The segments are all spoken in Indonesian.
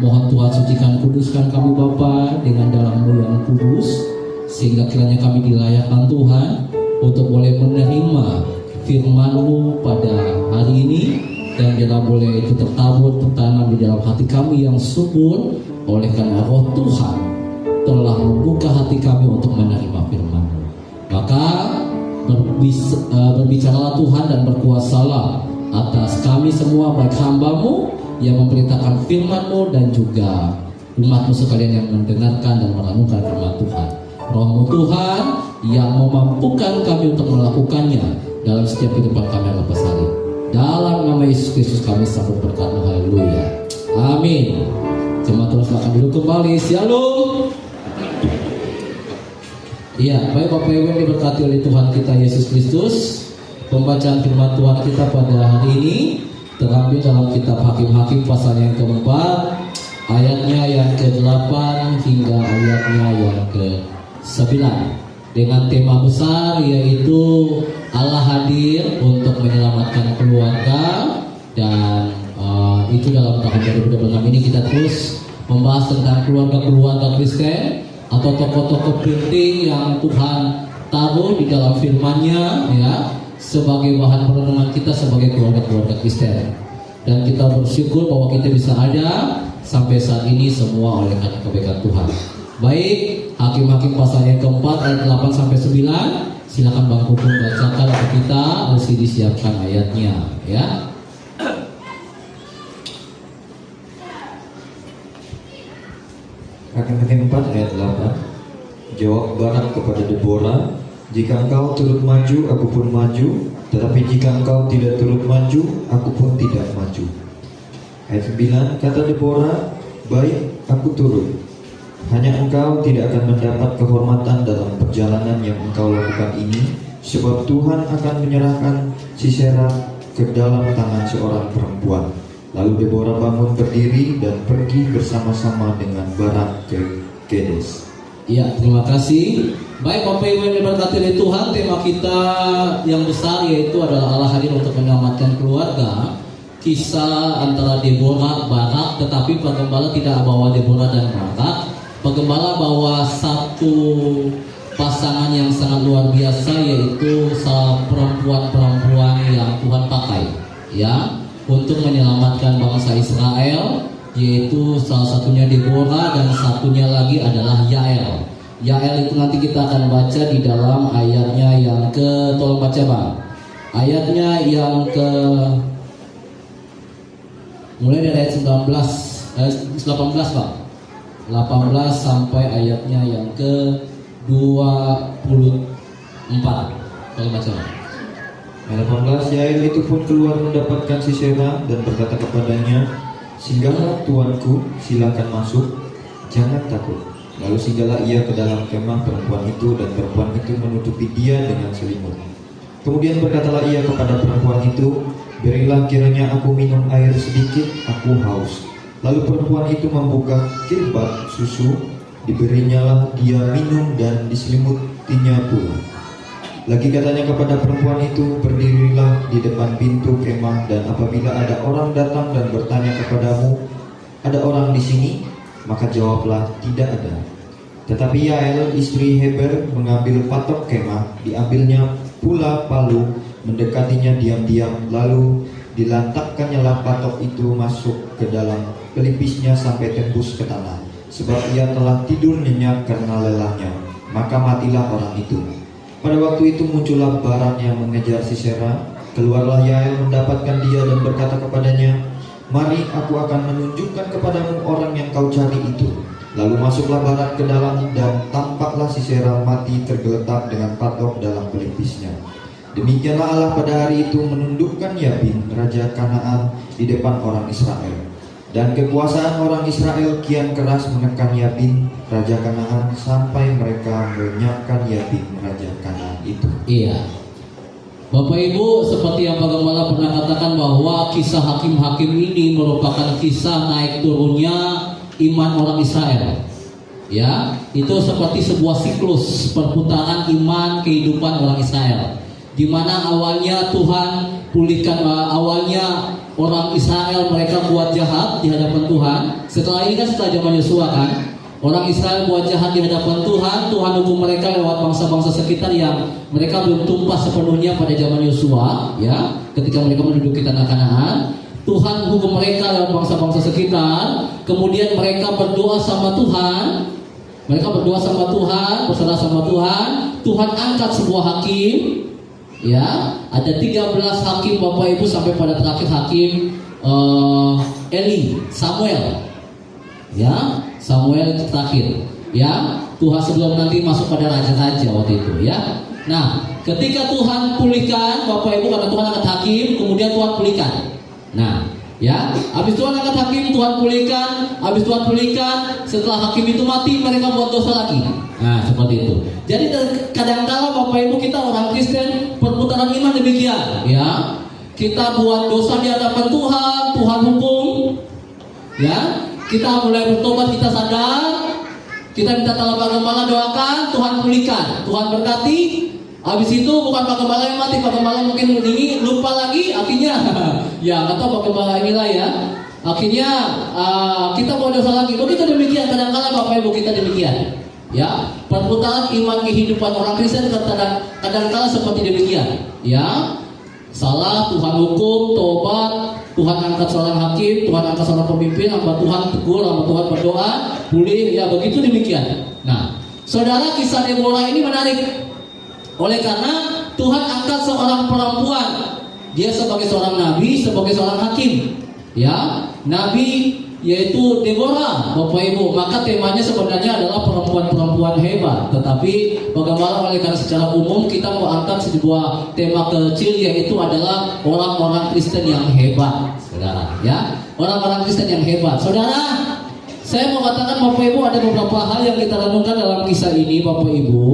Mohon Tuhan sucikan kuduskan kami Bapa dengan dalam-Mu yang kudus, sehingga kiranya kami dilayakkan Tuhan untuk boleh menerima firman-Mu pada hari ini, dan bila boleh itu tertabur tertanam di dalam hati kami yang subur, oleh karena Roh Tuhan telah membuka hati kami untuk menerima firman-Mu. Maka berbicaralah Tuhan dan berkuasalah atas kami semua, baik hamba-Mu yang memberitakan firman-Mu dan juga umat-Mu sekalian yang mendengarkan dan merenungkan firman Tuhan. Roh-Mu Tuhan yang memampukan kami untuk melakukannya dalam setiap kehidupan kami lepas hari. Dalam nama Yesus Kristus kami sambut berkat. Haleluya. Amin. Jemaat terus makan dulu kembali. Shalom. Iya, baik Bapak Ibu yang diberkati oleh Tuhan kita Yesus Kristus. Pembacaan firman Tuhan kita pada hari ini terambil dalam kitab Hakim-Hakim pasal yang keempat, ayatnya yang ke-8 hingga ayatnya yang ke-9, dengan tema besar yaitu Allah hadir untuk menyelamatkan keluarga. Dan itu dalam tahun 2026 ini kita terus membahas tentang keluarga-keluarga Kristen atau tokoh-tokoh penting yang Tuhan taruh di dalam firman-Nya, ya, sebagai bahan perenungan kita sebagai keluarga-keluarga Kristen. Dan kita bersyukur bahwa kita bisa ada sampai saat ini semua oleh karena kebaikan Tuhan. Baik, Hakim-Hakim pasal yang keempat ayat 8 sampai 9. Silakan Bang Pupung bacakan atau kita mesti disiapkan ayatnya, ya. Hakim-Hakim 4 ayat 8. Jawab Barak kepada Deborah, jika engkau turut maju, aku pun maju. Tetapi jika engkau tidak turut maju, aku pun tidak maju. Ayat 9, kata Deborah, baik, aku turut. Hanya engkau tidak akan mendapat kehormatan dalam perjalanan yang engkau lakukan ini, sebab Tuhan akan menyerahkan Sisera ke dalam tangan seorang perempuan. Lalu Deborah bangun berdiri dan pergi bersama-sama dengan Barak ke Kedes. Ya, terima kasih. Baik Bapak Ibu yang diberkati oleh Tuhan, tema kita yang besar yaitu adalah Allah hadir untuk menyelamatkan keluarga. Kisah antara Deborah, Barak, tetapi penggembala tidak bawa Deborah dan Barak. Penggembala bawa satu pasangan yang sangat luar biasa, yaitu perempuan-perempuan yang Tuhan pakai, ya, untuk menyelamatkan bangsa Israel, yaitu salah satunya Deborah dan satunya lagi adalah Yael. Yael itu nanti kita akan baca di dalam ayatnya yang tolong baca Bang. Ayatnya yang mulai dari ayat 18 Bang. 18 sampai ayatnya yang ke-24. Tolong baca Bang. Ayat 18, Yael itu pun keluar mendapatkan Sisera dan berkata kepadanya, singgahlah tuanku, silakan masuk, jangan takut. Lalu singgahlah ia ke dalam kemah perempuan itu, dan perempuan itu menutupi dia dengan selimut. Kemudian berkatalah ia kepada perempuan itu, berilah kiranya aku minum air sedikit, aku haus. Lalu perempuan itu membuka kirbat susu, diberinyalah dia minum dan diselimutinya pula. Lagi katanya kepada perempuan itu, berdirilah di depan pintu kemah, dan apabila ada orang datang dan bertanya kepadamu, ada orang di sini? Maka jawablah, tidak ada. Tetapi Yael istri Heber mengambil patok kemah, diambilnya pula palu, mendekatinya diam-diam, lalu dilantakkannya patok itu masuk ke dalam pelipisnya sampai tembus ke tanah, sebab ia telah tidur nyenyak karena lelahnya. Maka matilah orang itu. Pada waktu itu muncullah Barak yang mengejar Sisera. Keluarlah Yael mendapatkan dia dan berkata kepadanya, mari aku akan menunjukkan kepadamu orang yang kau cari itu. Lalu masuklah Barak ke dalam, dan tampaklah Sisera mati tergeletak dengan patok dalam pelipisnya. Demikianlah Allah pada hari itu menundukkan Yabin, raja Kanaan, di depan orang Israel. Dan kekuasaan orang Israel kian keras menekan Yabin, raja Kanaan, sampai mereka melenyapkan Yabin, raja Kanaan itu. Iya. Bapak Ibu, seperti yang Pak Gembala pernah katakan bahwa kisah Hakim-Hakim ini merupakan kisah naik turunnya iman orang Israel. Ya, itu seperti sebuah siklus perputaran iman kehidupan orang Israel, di mana awalnya Tuhan pulihkan. Awalnya orang Israel mereka buat jahat di hadapan Tuhan. Setelah ini kan setelah zaman Yosua kan, orang Israel buat jahat di hadapan Tuhan. Tuhan hukum mereka lewat bangsa-bangsa sekitar yang mereka belum tumpah sepenuhnya pada zaman Yosua, ya, ketika mereka menduduki tanah Kanaan. Tuhan hukum mereka lewat bangsa-bangsa sekitar. Kemudian mereka berdoa sama Tuhan. Mereka berdoa sama Tuhan, berserah sama Tuhan. Tuhan angkat sebuah hakim. Ya, ada 13 hakim Bapak Ibu sampai pada terakhir hakim Eli, Samuel. Ya, Samuel terakhir. Ya, Tuhan sebelum nanti masuk pada raja-raja waktu itu, ya. Nah, ketika Tuhan pulihkan Bapak Ibu, karena Tuhan angkat hakim, kemudian Tuhan pulihkan. Nah, ya, habis Tuhan angkat hakim, Tuhan pulihkan, habis Tuhan pulihkan, setelah hakim itu mati, mereka buat dosa lagi. Nah, seperti itu. Jadi kadang-kala Bapak Ibu kita orang Kristen perputaran iman demikian, ya. Kita buat dosa di hadapan Tuhan, Tuhan hukum, ya. Kita mulai bertobat, kita sadar, kita minta tolong Pak Gembala doakan, Tuhan pulihkan, Tuhan berkati. Habis itu bukan Pak Gembala yang mati, Pak Gembala mungkin ini lupa lagi, akhirnya ya nggak tahu Pak Gembala inilah ya. Akhirnya kita mau dosa lagi. Begitu demikian kadang-kala Bapak Ibu kita demikian. Ya, perputaran iman kehidupan orang Kristen kadang-kala seperti demikian. Ya, salah Tuhan hukum, tobat, Tuhan angkat seorang hakim, Tuhan angkat seorang pemimpin, hamba Tuhan tegur, hamba Tuhan berdoa, pulih. Ya, begitu demikian. Nah, saudara, kisah Deborah ini menarik. Oleh karena Tuhan angkat seorang perempuan, dia sebagai seorang nabi, sebagai seorang hakim, ya, nabi yaitu Deborah, Bapak Ibu. Maka temanya sebenarnya adalah perempuan-perempuan hebat. Tetapi bagaimana oleh karena secara umum kita mau angkat sebuah tema kecil, yaitu adalah orang-orang Kristen yang hebat, saudara. Ya, orang-orang Kristen yang hebat, saudara. Saya mau katakan Bapak Ibu ada beberapa hal yang kita renungkan dalam kisah ini Bapak Ibu,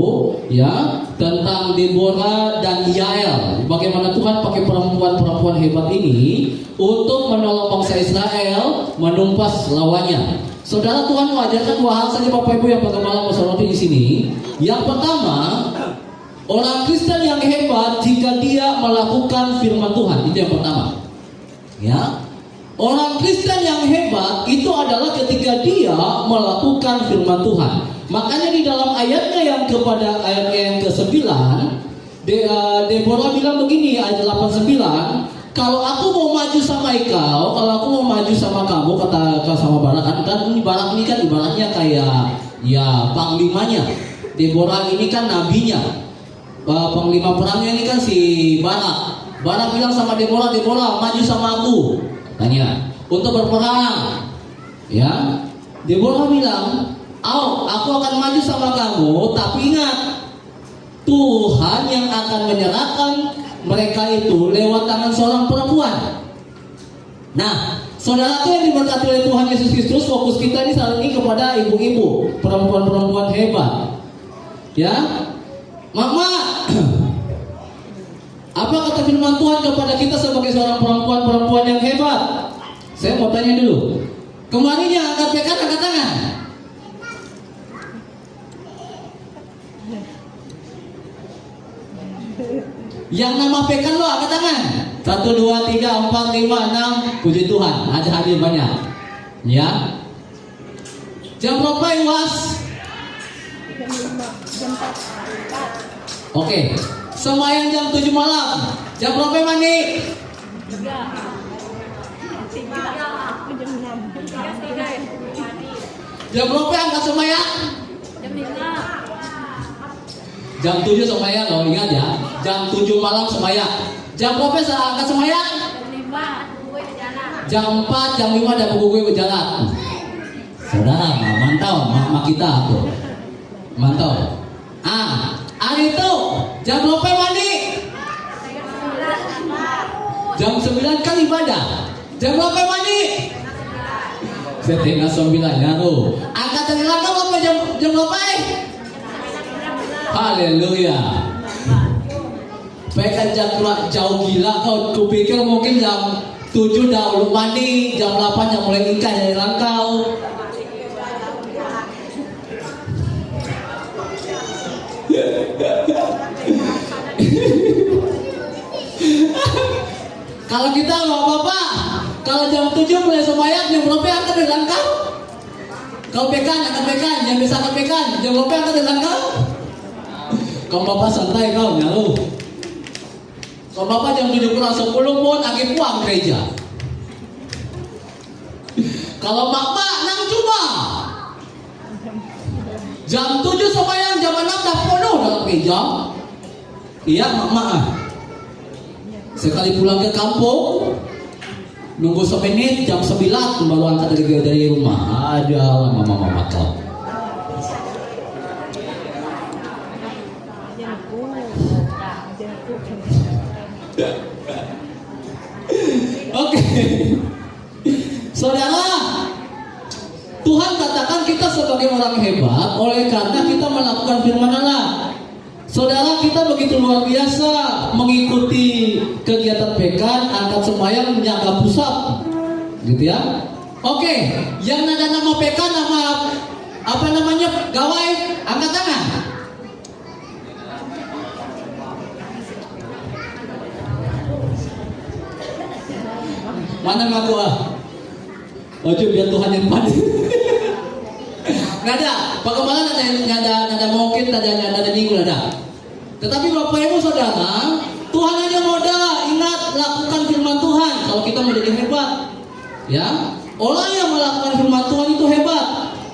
ya, tentang Deborah dan Yael. Bagaimana Tuhan pakai perempuan-perempuan hebat ini untuk menolong bangsa Israel menumpas lawannya. Saudara, Tuhan mengajarkan dua hal saja Bapak Ibu yang Pak Gembala mau soroti di sini. Yang pertama, orang Kristen yang hebat jika dia melakukan firman Tuhan, itu yang pertama. Ya. Orang Kristen yang hebat itu adalah ketika dia melakukan firman Tuhan. Makanya di dalam ayatnya yang ke-9, Deborah bilang begini, ayat 89, kalau aku mau maju sama engkau, kalau aku mau maju sama kamu, kata sama Barak, kan ini Barak ini kan ibaratnya kayak ya panglimanya. Deborah ini kan nabinya. Panglima perangnya ini kan si Barak. Barak bilang sama Deborah, Deborah maju sama aku. Tanya, untuk berperang, ya. Deborah bilang, aku akan maju sama kamu, tapi ingat, Tuhan yang akan menyerahkan mereka itu lewat tangan seorang perempuan. Nah, saudara tuh yang diberkati oleh Tuhan Yesus Kristus, fokus kita ini saat ini kepada ibu-ibu, perempuan-perempuan hebat, ya. Mama, apa kata firman Tuhan kepada kita sebagai seorang perempuan-perempuan yang hebat? Saya mau tanya dulu. Kemarin yang angkat pekan, angkat tangan. Yang nama pekan lo angkat tangan. 1, 2, 3, 4, 5, 6. Puji Tuhan, ada hadir banyak. Ya. Jam berapa yang was? Oke. Sembahyang jam 7 malam. Jam berapa mandi? Jam berapa angkat sembahyang? Jam 5. Jam 7 sembahyang, loh, ingat ya. Jam 7 malam sembahyang. Jam berapa angkat sembahyang? Jam 4, jam 5 ada buku gue berjalan. Saudara, mantau, mak kita tuh. Mantau. Hari itu jam berapa mandi? Jam 9 kan ibadah. Jam berapa mandi? Setengah 9 ya tuh. Angkat dari langkah apa jam berapa? Haleluya. Baik jauh gila kau. Kupikir mungkin jam 7 dahulu mandi, jam 8 yang mulai ikan dari langkau. Kalau kita bapak, kalau jam 7 mulai sembahyang, jam berapa angkat dengan kau? Kau pekan, angkat pekan, yang bisa angkat pekan, jam berapa angkat dengan kau? Kau bapak santai kau, nyalu. Kau bapak jam 7 kurang 10 pun agak puang gereja. Kalau mak nang coba jam 7 sembahyang, jam 6 dah penuh dalam gereja. Iya mak. Sekali pulang ke kampung, nunggu semenit jam 9 baru angkat dari rumah. Ada mama kau. Oke. Saudara, Tuhan katakan kita sebagai orang hebat oleh karena kita melakukan firman Allah. Saudara, kita begitu luar biasa mengikuti kegiatan pekan, angkat sembahyang, menjaga pusat, gitu ya. Oke, yang ada nama pekan, nama apa namanya gawai, angkat tangan. Mana ngaku Ojo biar Tuhan yang pandai. Nggak ada, bagaimana nggak ada mungkin, nggak ada minggu, nggak ada. Tetapi Bapak Ibu Saudara, Tuhan hanya modal, ingat lakukan firman Tuhan. Kalau kita mau jadi hebat, ya orang yang melakukan firman Tuhan itu hebat.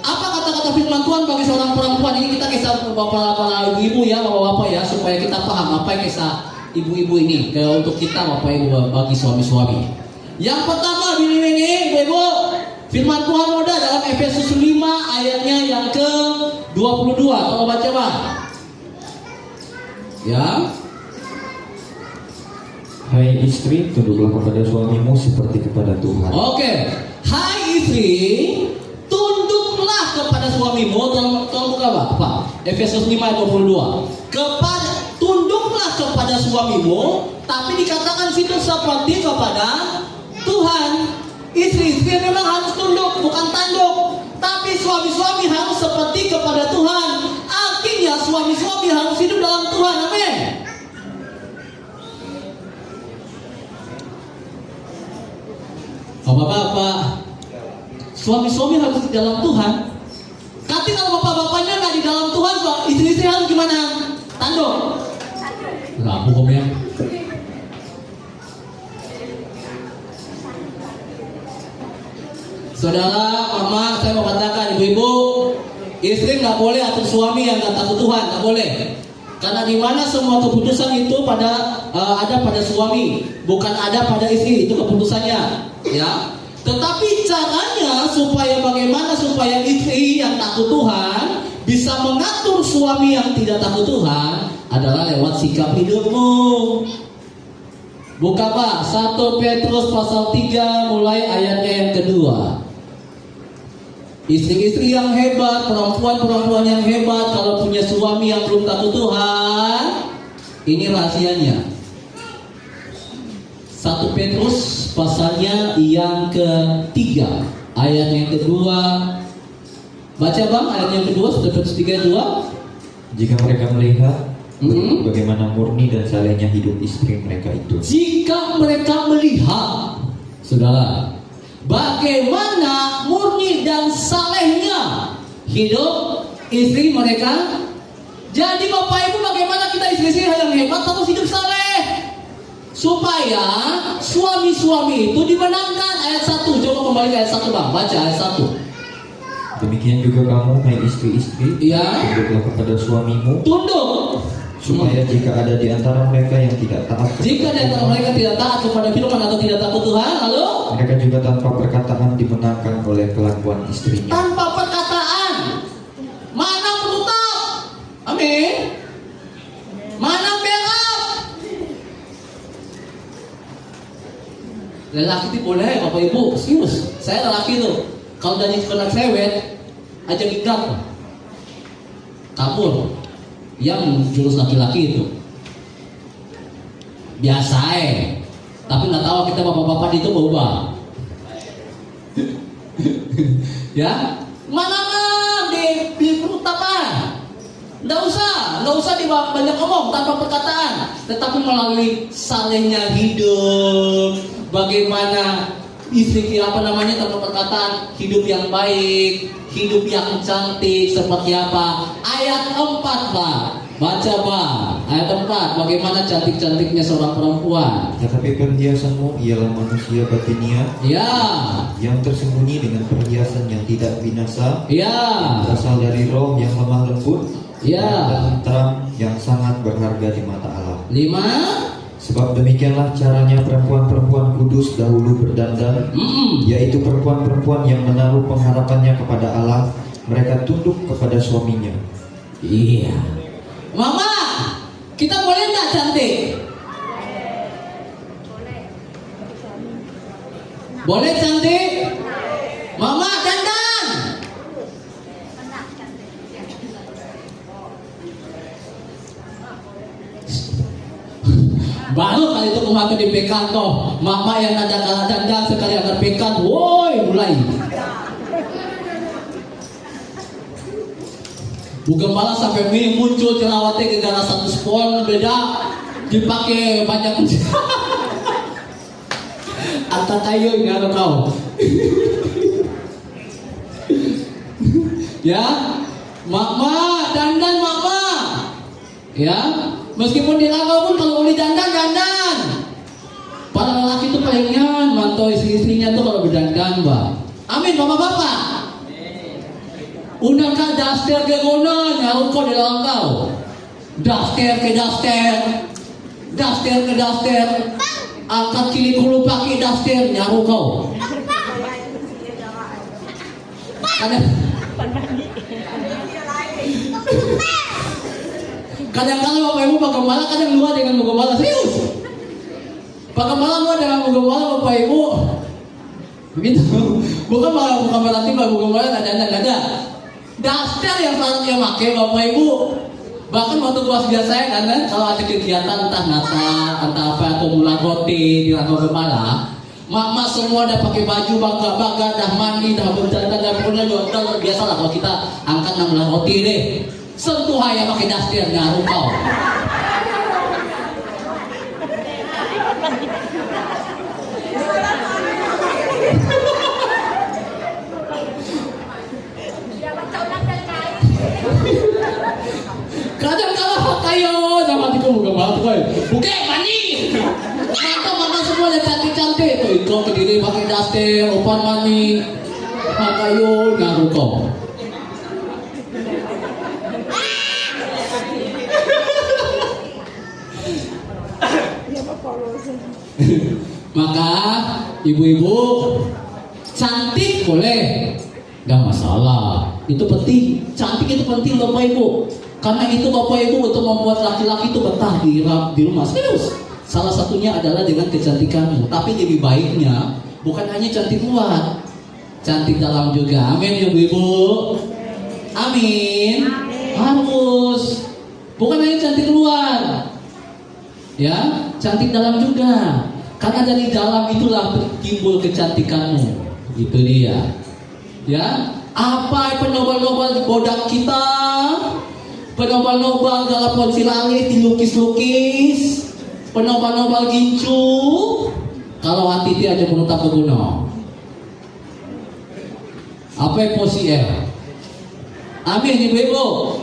Apa kata-kata firman Tuhan bagi seorang perempuan? Ini kita kisah bapak ibu-ibu ya, bapak-bapak ya, supaya kita paham apa yang kisah ibu-ibu ini. Untuk kita Bapak Ibu bagi suami-suami. Yang pertama ini Ibu, firman Tuhan modal dalam Efesus 5 ayatnya yang ke-22. Kalau baca Pak. Ya. Hai istri, tunduklah kepada suamimu seperti kepada Tuhan. Oke. Hai istri, tunduklah kepada suamimu. Tolong buka Pak. Efesus 5 ayat 22. Tunduklah kepada suamimu, tapi dikatakan situ seperti kepada Tuhan. Istri-istri memang harus tunduk, bukan tanduk. Tapi suami-suami harus seperti kepada Tuhan. Artinya suami-suami harus hidup dalam Tuhan. Amin. Bapak-bapak, suami-suami harus di dalam Tuhan. Tapi kalau bapak-bapaknya nggak di dalam Tuhan, istri-istri harus gimana? Tanduk. Rabu ya. Saudara, mama, saya mau katakan, ibu-ibu, istri nggak boleh atur suami yang nggak takut Tuhan, nggak boleh. Karena di mana semua keputusan itu ada pada suami, bukan ada pada istri, itu keputusannya, ya. Tetapi caranya bagaimana supaya istri yang takut Tuhan bisa mengatur suami yang tidak takut Tuhan adalah lewat sikap hidupmu. Buka Pak, 1 Petrus pasal 3 mulai ayatnya yang kedua. Istri-istri yang hebat, perempuan-perempuan yang hebat, kalau punya suami yang belum takut Tuhan, ini rahasianya. 1 Petrus pasalnya yang ketiga, ayat yang kedua. Baca Bang, ayat yang kedua, 1 Petrus 3:2. Jika mereka melihat bagaimana murni dan salehnya hidup istri mereka itu. Jika mereka melihat, saudara, bagaimana murni dan salehnya hidup istri mereka. Jadi Bapak Ibu, bagaimana kita istri-istri yang hebat harus hidup saleh, supaya suami-suami itu dimenangkan. Ayat 1, coba kembali ke ayat 1 Bang, baca ayat 1. Demikian juga kamu, hai istri-istri, tunduklah kepada suamimu. Tunduk. Supaya jika ada di antara mereka yang tidak taat, jika di antara mereka tidak taat kepada firman atau tidak takut Tuhan, lalu mereka juga tanpa perkataan dimenangkan oleh kelakuan istrinya. Tanpa perkataan, mana menutup? Amin. Mana backup? Lelaki itu boleh, Bapak Ibu, serius. Saya lelaki tuh, kalau dari kena cewek aja gigap, kabur. Yang jurus laki-laki itu biasa tapi nggak tahu kita bapak-bapak itu berubah. Ya, mana di perut apa? Nggak usah banyak ngomong tanpa perkataan, tetapi melalui salehnya hidup. Bagaimana istri tanpa perkataan, hidup yang baik, hidup yang cantik seperti apa? Ayat 4 Pak, baca Pak, ayat 4. Bagaimana cantik-cantiknya seorang perempuan? Tetapi perhiasanmu ialah manusia batinia, Ya, yang tersembunyi dengan perhiasan yang tidak binasa, ya, berasal dari roh yang lemah lembut, ya. dan terang yang sangat berharga di mata Allah. 5. Sebab demikianlah caranya perempuan-perempuan kudus dahulu berdandan, yaitu perempuan-perempuan yang menaruh pengharapannya kepada Allah. Mereka tunduk kepada suaminya. Iya. Mama, kita boleh nggak cantik? Boleh cantik? Mama, dandan. Baru kali itu kemarin di pekan toh, mama yang ada kalah dandan sekali agar pekan, woi mulai. Bukan malah sampai mie muncul jerawatnya gara-gara satu spon beda dipakai banyak. Atau tayo nggak kau. Ya, mama dandan mama. Ya, meskipun di langau pun kalau boleh dandan. Para lelaki itu palingan mantau istri-istrinya tuh kalau berdandan, Mbak. Amin, bapak-bapak. Undangkan daster ke gono, nyaru kau di langau. Daster ke daster. Angkat kili kulu pakai daster, nyaru kau. Kadang-kadang bapak ibu bagaimana kadang luar dengan bagaimana serius. Bagaimana luar dengan bagaimana bapak ibu. Begitu. Bukan berarti bagaimana ada. Daster yang selalu pakai bapak ibu. Bahkan waktu kelas biasa saya kan, kalau ada kegiatan entah Natal, entah apa atau mulai roti di Langau Gemala, mak semua udah pakai baju bangga, dah mandi, dah berdandan, dah pokoknya udah biasa lah kalau kita angkat 16 roti deh. Sentuh aja pakai daster nyaru kau. Kadang-kadang tayo sama tiku bukan malah tuh. Buke mani. Mata semua udah cantik-cantik tuh. Kau kediri pakai daster, opan mani. Makayo nyaru kau. Maka ibu-ibu cantik boleh, nggak masalah. Itu penting, cantik itu penting bapak ibu. Karena itu bapak ibu untuk membuat laki-laki itu betah di rumah. Serius. Salah satunya adalah dengan kecantikanmu. Tapi lebih baiknya bukan hanya cantik luar, cantik dalam juga. Amin ibu-ibu. Amin. Harus. Bukan hanya cantik luar. Ya, cantik dalam juga. Karena dari dalam itulah timbul kecantikanmu. Itu dia. Ya, apa penobal-nobal bodak kita? Penobal-nobal dalam ponsel alis dilukis-lukis. Penobal-nobal gincu. Kalau hati dia aja menutap ke gunung. Apa emosi ya? Amin ibu-ibu.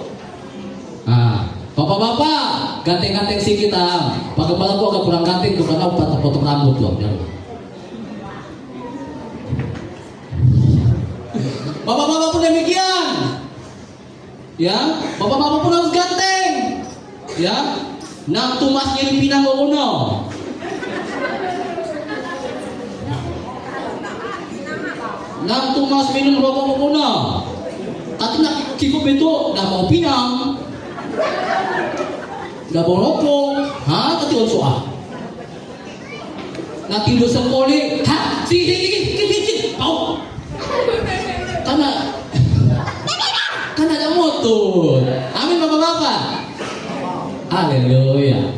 Nah, bapak-bapak, ganteng-ganteng sih kita. Pakai kepala gua agak kurang ganteng tuh karena potong rambut loh. Bapak-bapak pun demikian. Ya, bapak-bapak pun harus ganteng. Ya, nak tumas nyeri pinang gono. Nak tumas minum rokok gono. Tapi nak kikuk itu dah mau pinang. Dah mau rokok. Hah, ketua soal. Nak tidur sekoli. Hah, sini. Kau. Karena ada motor. Amin bapak-bapak. Haleluya.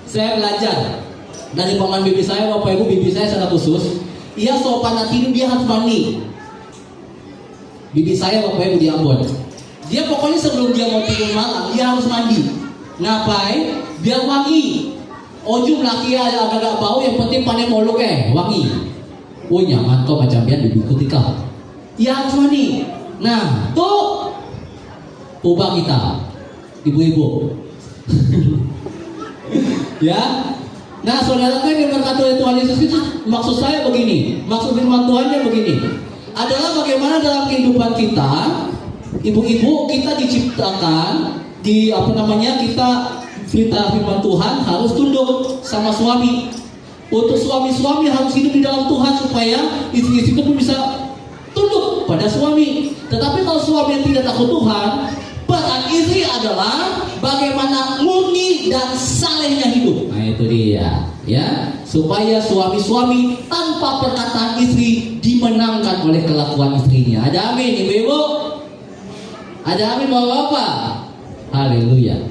Saya belajar dari paman bibi saya, bapak ibu bibi saya sangat khusus. Ia sopan tidur dia harus mandi. Bibi saya bapak ibu di Ambon. Dia pokoknya sebelum dia mau tidur malam, dia harus mandi. Ngapain? Biar wangi. Ujung laki agak bau, yang penting pandai molok wangi. Oh nyaman kau macam biar diikuti kau. Dia harus mandi. Nah, tuh ubah kita, ibu-ibu. Ya. Nah, saudara kan yang berkata oleh Tuhan Yesus itu, maksud saya begini, maksud firman Tuhannya begini, adalah bagaimana dalam kehidupan kita, ibu-ibu kita diciptakan kita firman Tuhan harus tunduk sama suami. Untuk suami-suami harus hidup di dalam Tuhan supaya istri-istri itu pun bisa tunduk pada suami. Tetapi kalau suami yang tidak takut Tuhan, peran istri adalah bagaimana murni dan salehnya hidup. Nah itu dia, ya, supaya suami-suami tanpa perkataan istri dimenangkan oleh kelakuan istrinya. Ada amin, ibu-ibu? Ada amin, bapak-bapak? Haleluya.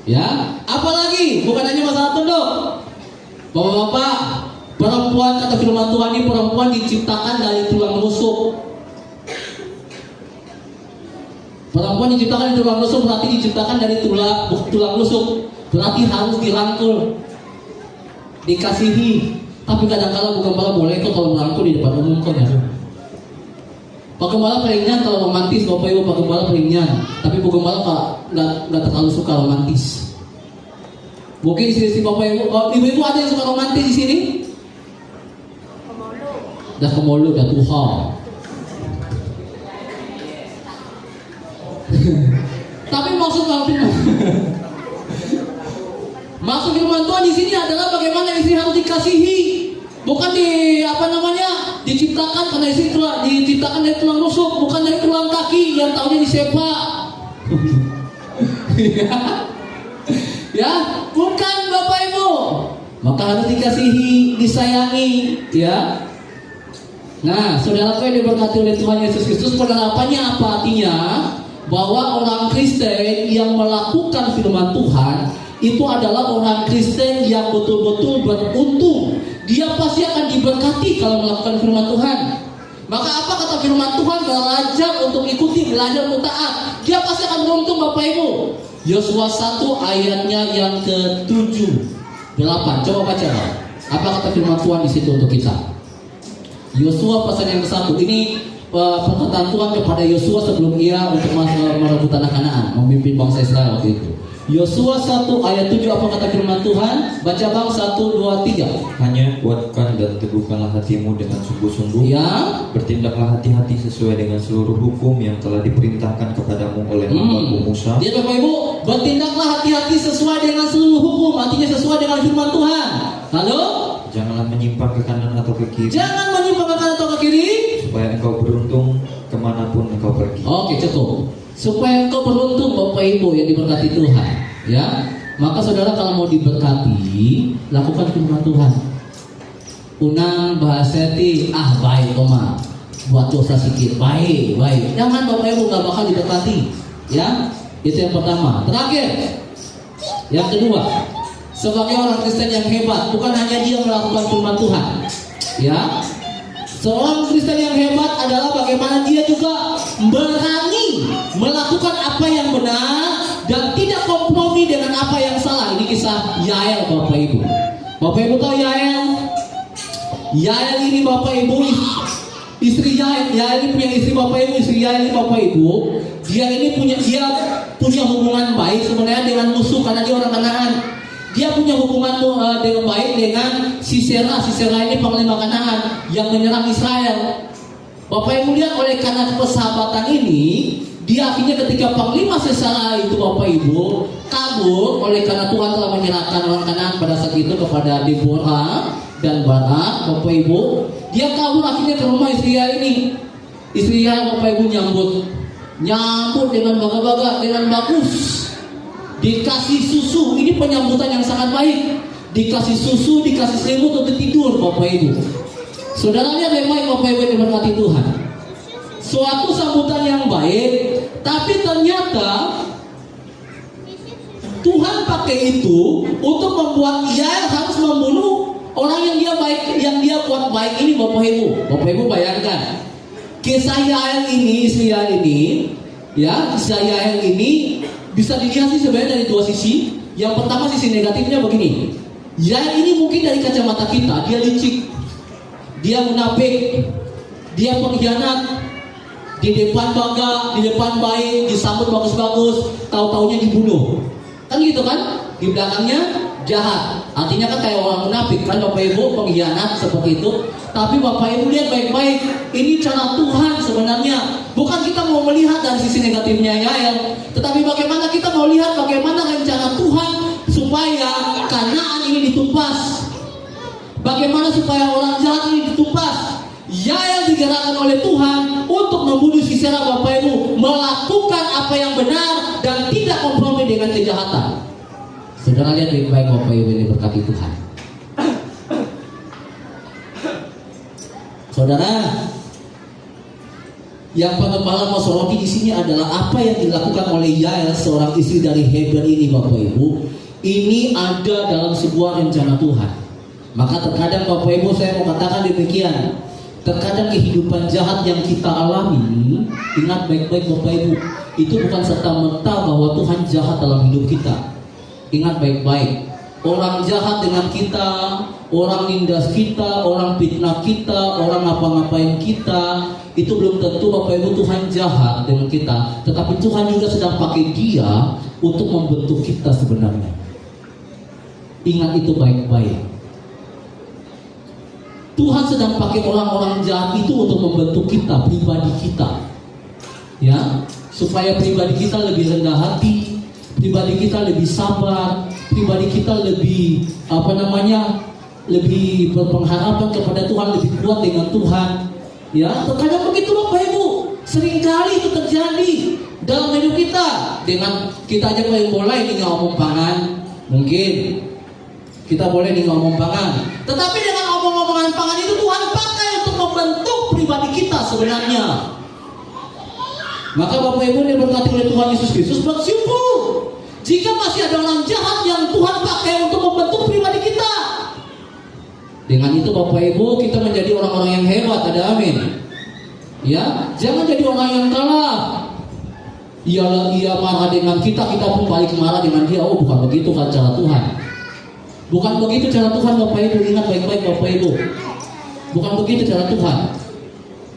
Ya, apalagi bukan hanya masalah tunduk. Bapak-bapak, perempuan kata firman Tuhan ini, perempuan diciptakan dari tulang rusuk. Perempuan diciptakan dari tulang rusuk berarti diciptakan dari tulang rusuk, berarti harus dirangkul, dikasihi. Tapi kadang-kala bukan malah boleh kok kalau merangkul di depan umum kok ya. Pak Gembala palingan kalau romantis, Bapak Ibu, Pak Gembala palingan. Tapi Bu Gembala nggak terlalu suka romantis. Mungkin istri-istri Bapak Ibu, ibu-ibu ada yang suka romantis di sini? Dah kemolu, dah Tuhan. Tapi maksud firman Tuhan di sini adalah bagaimana istri harus dikasihi, bukan diciptakan karena istri diciptakan dari tulang rusuk, bukan dari tulang kaki yang tahunya disepak. Ya, bukan Bapak Ibu. Maka harus dikasihi, disayangi, ya. Nah, saudaraku yang diberkati oleh Tuhan Yesus Kristus, penerapannya apa artinya? Bahwa orang Kristen yang melakukan firman Tuhan itu adalah orang Kristen yang betul-betul beruntung. Dia pasti akan diberkati kalau melakukan firman Tuhan. Maka apa kata firman Tuhan? Belajar untuk ikuti, belajar untuk taat. Dia pasti akan beruntung, Bapak Ibu. Yosua 1 ayatnya yang ke-7, 8. Coba baca. Apa kata firman Tuhan di situ untuk kita? Yosua pasal yang ke-1. Ini perkataan Tuhan kepada Yosua sebelum ia untuk merebut tanah Kanaan, memimpin bangsa Israel waktu itu. Yosua 1 ayat 7, apa kata firman Tuhan? Baca bang, 1, 2, 3. Hanya kuatkan dan teguhkanlah hatimu dengan sungguh-sungguh. Ya. Bertindaklah hati-hati sesuai dengan seluruh hukum yang telah diperintahkan kepadamu oleh hambaku Musa. Dia Bapak Ibu, bertindaklah hati-hati sesuai dengan seluruh hukum, artinya sesuai dengan firman Tuhan. Lalu? Janganlah menyimpang ke kanan atau ke kiri. Jangan menyimpang ke kanan atau ke kiri, supaya engkau beruntung kemanapun engkau pergi. Oke, cukup. Supaya engkau beruntung, Bapak Ibu yang diberkati Tuhan, ya. Maka saudara kalau mau diberkati, lakukan firman Tuhan. Unang bahaseti, baik koma, buat dosa sedikit, baik. Jangan Bapak Ibu, nggak bakal diberkati, ya. Itu yang pertama. Terakhir, yang kedua, sebagai orang Kristen yang hebat, bukan hanya dia melakukan firman Tuhan, ya. Seorang Kristen yang hebat adalah bagaimana dia juga berani melakukan apa yang benar dan tidak kompromi dengan apa yang salah. Ini kisah Yael, Bapak Ibu. Bapak Ibu tahu Yael? Yael ini Bapak Ibu, istri Yael ini punya istri Bapak Ibu, istri Yael ini Bapak Ibu. Dia punya hubungan baik sebenarnya dengan musuh karena dia orang Kanaan. Dia punya hubungan dengan baik dengan Sisera. Sisera ini panglima Kanaan yang menyerang Israel. Bapak Ibu lihat, oleh karena persahabatan ini, dia akhirnya ketika panglima Sisera itu Bapak Ibu kabur, oleh karena Tuhan telah menyerahkan orang Kanaan pada saat itu kepada Deborah dan Barak. Bapak Ibu, dia kabur akhirnya ke rumah Israel ini. Israel Bapak Ibu nyambut dengan baga-baga, dengan bagus. Dikasih susu, ini penyambutan yang sangat baik. Dikasih susu, dikasih selimut untuk tidur, Bapak Ibu. Saudaranya memang Bapak Ibu diberkati Tuhan. Suatu sambutan yang baik, tapi ternyata Tuhan pakai itu untuk membuat Yael harus membunuh orang yang dia buat baik ini, Bapak Ibu. Bapak Ibu bayangkan, kisah Yael ini, istri Yael ini, Ya, kisah Yael ini bisa dilihat sih sebenarnya dari dua sisi. Yang pertama sisi negatifnya begini. Yael ini mungkin dari kacamata kita dia licik, dia munafik, dia pengkhianat. Di depan bangga, di depan baik, disambut bagus-bagus, tahu-taunya dibunuh. Kan gitu kan? Di belakangnya jahat. Artinya kan kayak orang munafik kan Bapak Ibu, pengkhianat seperti itu. Tapi Bapak Ibu lihat baik-baik, ini cara Tuhan sebenarnya. Bukan kita mau melihat dari sisi negatifnya Yael, tetapi bagaimana kita mau lihat bagaimana rencana Tuhan supaya Kanaan ini ditumpas. Bagaimana supaya orang jahat ini ditumpas. Yael digerakkan oleh Tuhan untuk membunuh Sisera Bapak Ibu, melakukan apa yang benar dan tidak kompromi dengan kejahatan. Saudara lihat baik-baik Bapak Ibu, ini berkati Tuhan. Saudara, yang pengembala mau soroti di sini adalah apa yang dilakukan oleh Yael, seorang istri dari Heber ini Bapak Ibu. Ini ada dalam sebuah rencana Tuhan. Maka terkadang Bapak Ibu saya mau katakan demikian. Terkadang kehidupan jahat yang kita alami, ingat baik-baik Bapak Ibu, itu bukan serta-merta bahwa Tuhan jahat dalam hidup kita. Ingat baik-baik, orang jahat dengan kita, orang nindas kita, orang fitnah kita, orang ngapa-ngapain kita, itu belum tentu Bapak Ibu Tuhan jahat dengan kita. Tetapi Tuhan juga sedang pakai dia untuk membentuk kita sebenarnya. Ingat itu baik-baik. Tuhan sedang pakai orang-orang jahat itu untuk membentuk kita, pribadi kita, ya, supaya pribadi kita lebih rendah hati, pribadi kita lebih sabar, pribadi kita lebih lebih berpengharapan kepada Tuhan, lebih kuat dengan Tuhan. Ya, terkadang begitu Bapak Ibu, seringkali itu terjadi dalam hidup kita. Dengan kita aja boleh ini ngomong pangan, mungkin kita boleh nih ngomong pangan, tetapi dengan omong-omongan pangan itu Tuhan pakai untuk membentuk pribadi kita sebenarnya. Maka Bapak Ibu yang berkati oleh Tuhan Yesus Kristus, bersyukur jika masih ada orang jahat yang Tuhan pakai untuk membentuk pribadi kita. Dengan itu Bapak Ibu kita menjadi orang-orang yang hebat, ada amin. Ya, jangan jadi orang yang kalah. Ia marah dengan kita, kita pun balik marah dengan dia. Oh, bukan begitu kan cara Tuhan. Bukan begitu cara Tuhan Bapak Ibu, ingat baik-baik Bapak Ibu. Bukan begitu cara Tuhan.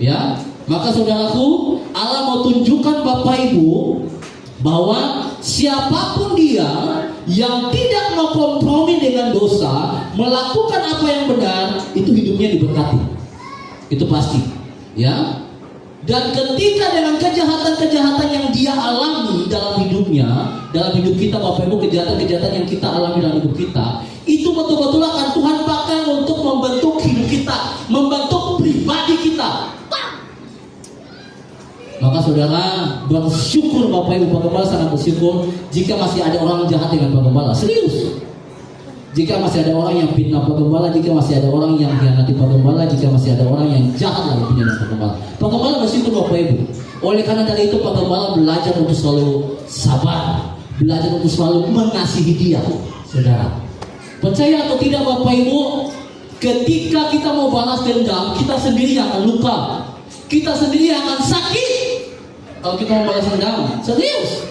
Ya, maka saudaraku, Allah mau tunjukkan Bapak Ibu bahwa siapapun dia yang tidak mau kompromi dengan dosa, melakukan apa yang benar, itu hidupnya diberkati. Itu pasti. Ya. Dan ketika dengan kejahatan-kejahatan yang dia alami dalam hidupnya, dalam hidup kita Bapak Ibu, kejahatan-kejahatan yang kita alami dalam hidup kita, itu betul-betul akan Tuhan pakai untuk membentuk hidup kita, membentuk pribadi kita. Maka saudara bersyukur Bapak Ibu, Pak Gembala sangat bersyukur jika masih ada orang jahat dengan Pak Gembala. Serius. Jika masih ada orang yang fitnah Pak Gembala, jika masih ada orang yang khianati Pak Gembala, jika masih ada orang yang jahat lagi punya Pak Gembala. Pak Gembala bersyukur Bapak Ibu. Oleh karena dari itu Pak Gembala belajar untuk selalu sabar, belajar untuk selalu mengasihi dia, saudara. Percaya atau tidak Bapak Ibu, ketika kita mau balas dendam, kita sendiri akan luka, kita sendiri akan sakit. Kalau kita mau balas dendam, serius.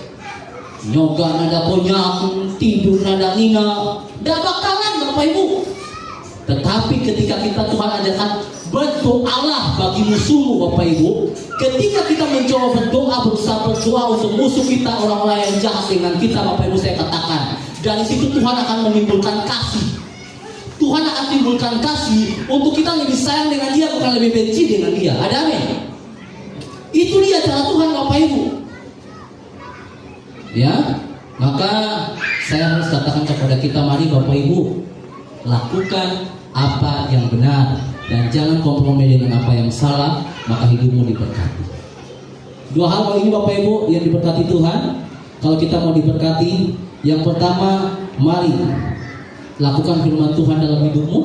Nyoga nada konyak, tidur nada nina, tidak bakalan Bapak Ibu. Tetapi ketika kita Tuhan ajarkan berdoalah bagi musuhmu Bapak Ibu. Ketika kita mencoba berdoa, berusaha berdoa untuk musuh kita, orang-orang yang jahat dengan kita Bapak Ibu, saya katakan dari situ Tuhan akan menimbulkan kasih. Tuhan akan timbulkan kasih untuk kita lebih sayang dengan dia, bukan lebih benci dengan dia. Ada amin? Itu dia cara Tuhan Bapak Ibu. Ya, maka saya harus katakan kepada kita, mari Bapak Ibu lakukan apa yang benar dan jangan kompromi dengan apa yang salah, maka hidupmu diberkati. Dua hal ini Bapak Ibu yang diberkati Tuhan. Kalau kita mau diberkati, yang pertama, mari lakukan firman Tuhan dalam hidupmu.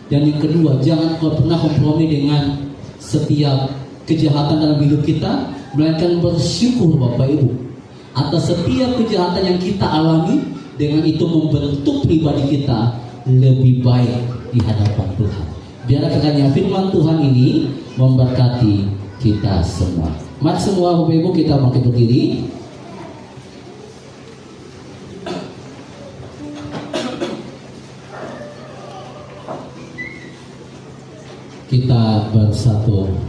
Dan yang kedua, jangan pernah kompromi dengan setiap kejahatan dalam hidup kita, melainkan bersyukur Bapak Ibu atas setiap kejahatan yang kita alami. Dengan itu membentuk pribadi kita lebih baik di hadapan Tuhan. Biarlah kiranya firman Tuhan ini memberkati kita semua. Mari semua Bapak Ibu kita bangkit berdiri. Kita bersatu.